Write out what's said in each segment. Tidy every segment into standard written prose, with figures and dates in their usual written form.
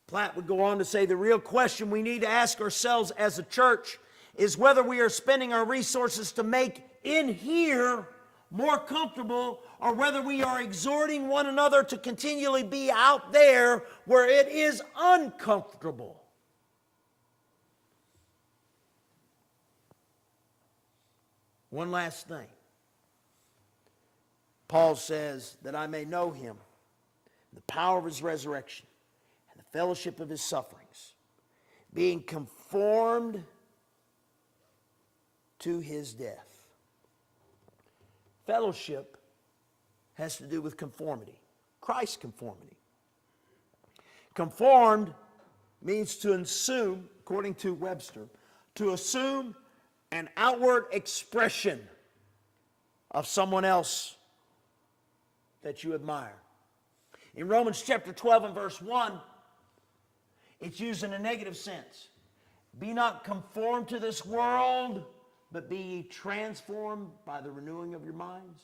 Platt would go on to say, the real question we need to ask ourselves as a church is whether we are spending our resources to make in here more comfortable, or whether we are exhorting one another to continually be out there where it is uncomfortable. One last thing. Paul says that I may know him, the power of his resurrection, and the fellowship of his sufferings, being conformed to his death. Fellowship has to do with conformity, Christ's conformity. Conformed means to assume, according to Webster, to assume an outward expression of someone else that you admire. In Romans chapter 12 and verse 1, it's used in a negative sense. Be not conformed to this world, but be ye transformed by the renewing of your minds.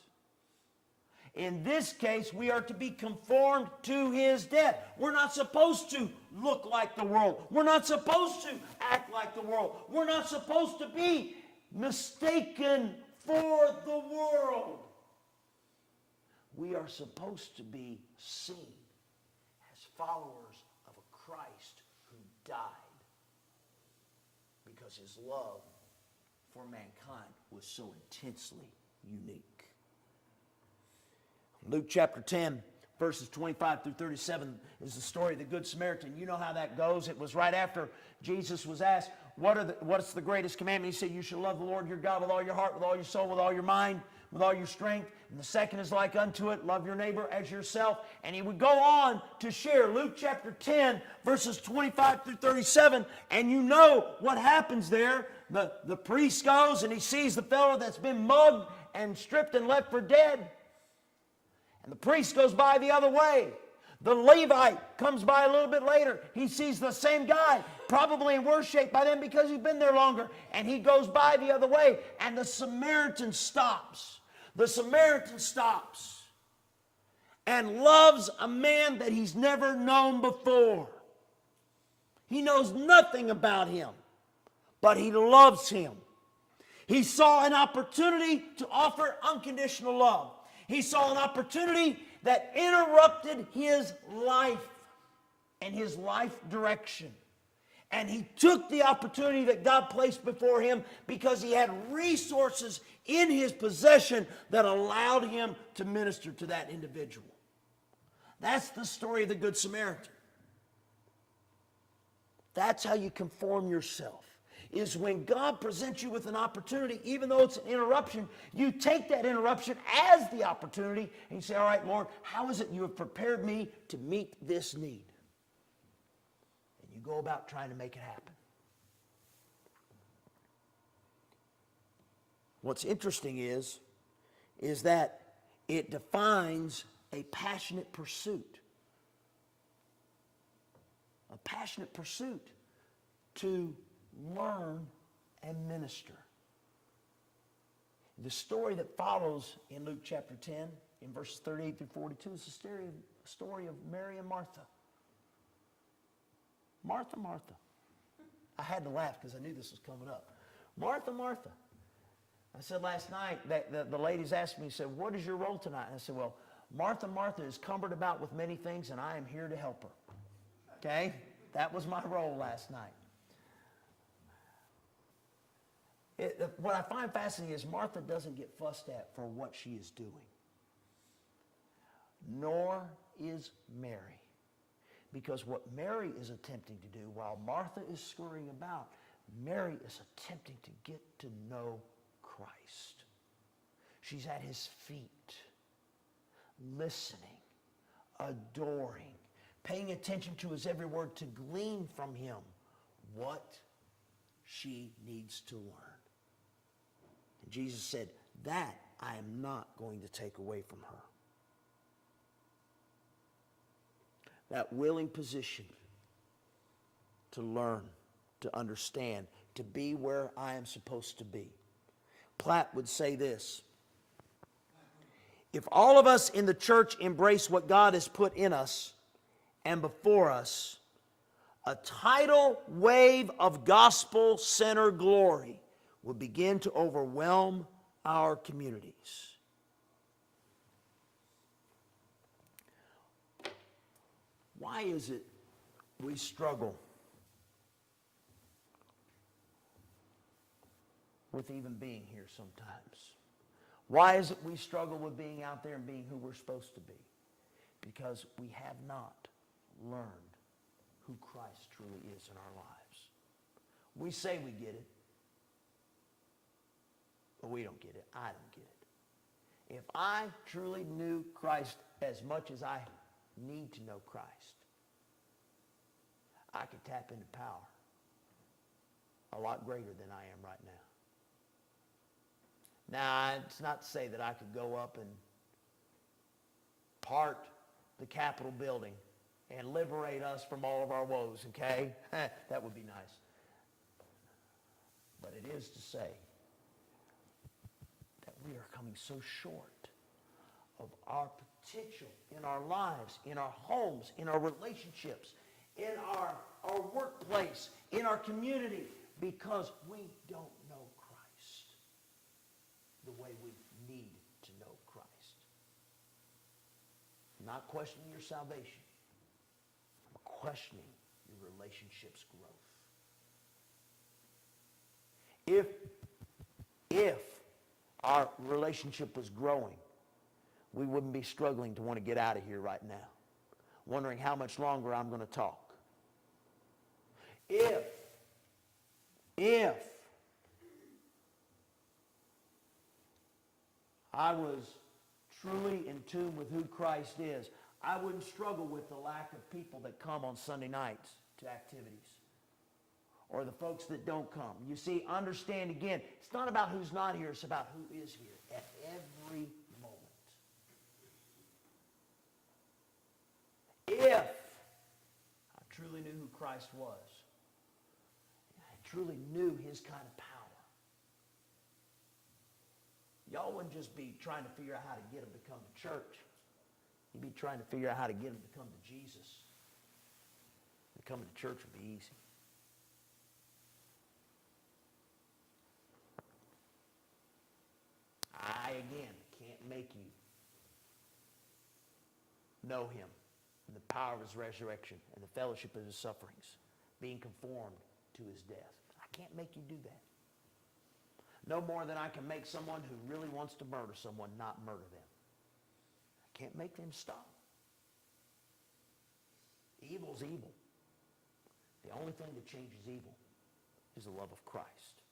In this case, we are to be conformed to his death. We're not supposed to look like the world. We're not supposed to act like the world. We're not supposed to be mistaken for the world. We are supposed to be seen as followers of a Christ who died because his love for mankind was so intensely unique. Luke chapter 10, verses 25 through 37 is the story of the Good Samaritan. You know how that goes. It was right after Jesus was asked, what's the greatest commandment? He said, you shall love the Lord your God with all your heart, with all your soul, with all your mind, with all your strength. And the second is like unto it, love your neighbor as yourself. And he would go on to share Luke chapter 10, verses 25 through 37. And you know what happens there. The priest goes and he sees the fellow that's been mugged and stripped and left for dead. And the priest goes by the other way. The Levite comes by a little bit later. He sees the same guy, probably in worse shape by then because he's been there longer. And he goes by the other way. And the Samaritan stops. The Samaritan stops and loves a man that he's never known before. He knows nothing about him, but he loves him. He saw an opportunity to offer unconditional love. He saw an opportunity that interrupted his life and his life direction. And he took the opportunity that God placed before him because he had resources in his possession that allowed him to minister to that individual. That's the story of the Good Samaritan. That's how you conform yourself. Is when God presents you with an opportunity, even though it's an interruption, you take that interruption as the opportunity and you say, all right, Lord, how is it you have prepared me to meet this need? And you go about trying to make it happen. What's interesting is that it defines a passionate pursuit. A passionate pursuit to learn and minister. The story that follows in Luke chapter 10, in verses 38 through 42, is the story of Mary and Martha. Martha, Martha. I had to laugh because I knew this was coming up. Martha, Martha. I said last night, that the ladies asked me, said, what is your role tonight? And I said, well, Martha, Martha is cumbered about with many things, and I am here to help her. Okay? That was my role last night. What I find fascinating is Martha doesn't get fussed at for what she is doing. Nor is Mary. Because what Mary is attempting to do, while Martha is scurrying about, Mary is attempting to get to know Christ. She's at his feet, listening, adoring, paying attention to his every word to glean from him what she needs to learn. And Jesus said, that I am not going to take away from her. That willing position to learn, to understand, to be where I am supposed to be. Platt would say this: if all of us in the church embrace what God has put in us and before us, a tidal wave of gospel-centered glory will begin to overwhelm our communities. Why is it we struggle with even being here sometimes? Why is it we struggle with being out there and being who we're supposed to be? Because we have not learned who Christ truly is in our lives. We say we get it, but we don't get it. I don't get it. If I truly knew Christ as much as I need to know Christ, I could tap into power a lot greater than I am right now. Now, it's not to say that I could go up and part the Capitol building and liberate us from all of our woes, okay? That would be nice. But it is to say that we are coming so short of our potential in our lives, in our homes, in our relationships, in our workplace, in our community, because we don't know Christ the way we need to know Christ. I'm not questioning your salvation. I'm questioning your relationship's growth. If our relationship was growing, we wouldn't be struggling to want to get out of here right now, wondering how much longer I'm going to talk. If I was truly in tune with who Christ is, I wouldn't struggle with the lack of people that come on Sunday nights to activities, or the folks that don't come. You see, understand again, it's not about who's not here, it's about who is here at every moment. If I truly knew who Christ was, I truly knew his kind of power, y'all wouldn't just be trying to figure out how to get them to come to church. You'd be trying to figure out how to get them to come to Jesus. And coming to church would be easy. I, again, can't make you know him and the power of his resurrection and the fellowship of his sufferings, being conformed to his death. I can't make you do that. No more than I can make someone who really wants to murder someone not murder them. I can't make them stop. Evil's evil. The only thing that changes evil is the love of Christ.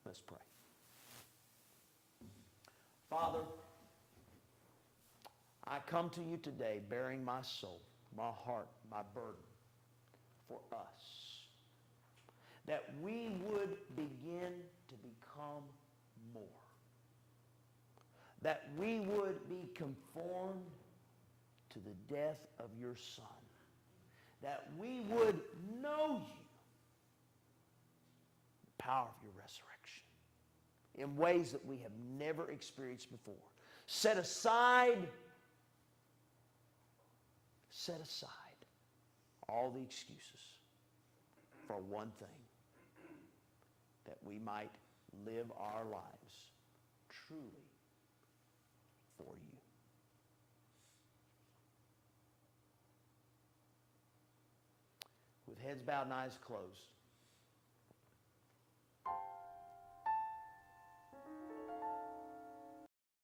Let's pray. Father, I come to you today bearing my soul, my heart, my burden for us, that we would begin to become more, that we would be conformed to the death of your Son, that we would know you, the power of your resurrection, in ways that we have never experienced before. Set aside all the excuses for one thing, that we might live our lives truly for you. With heads bowed and eyes closed,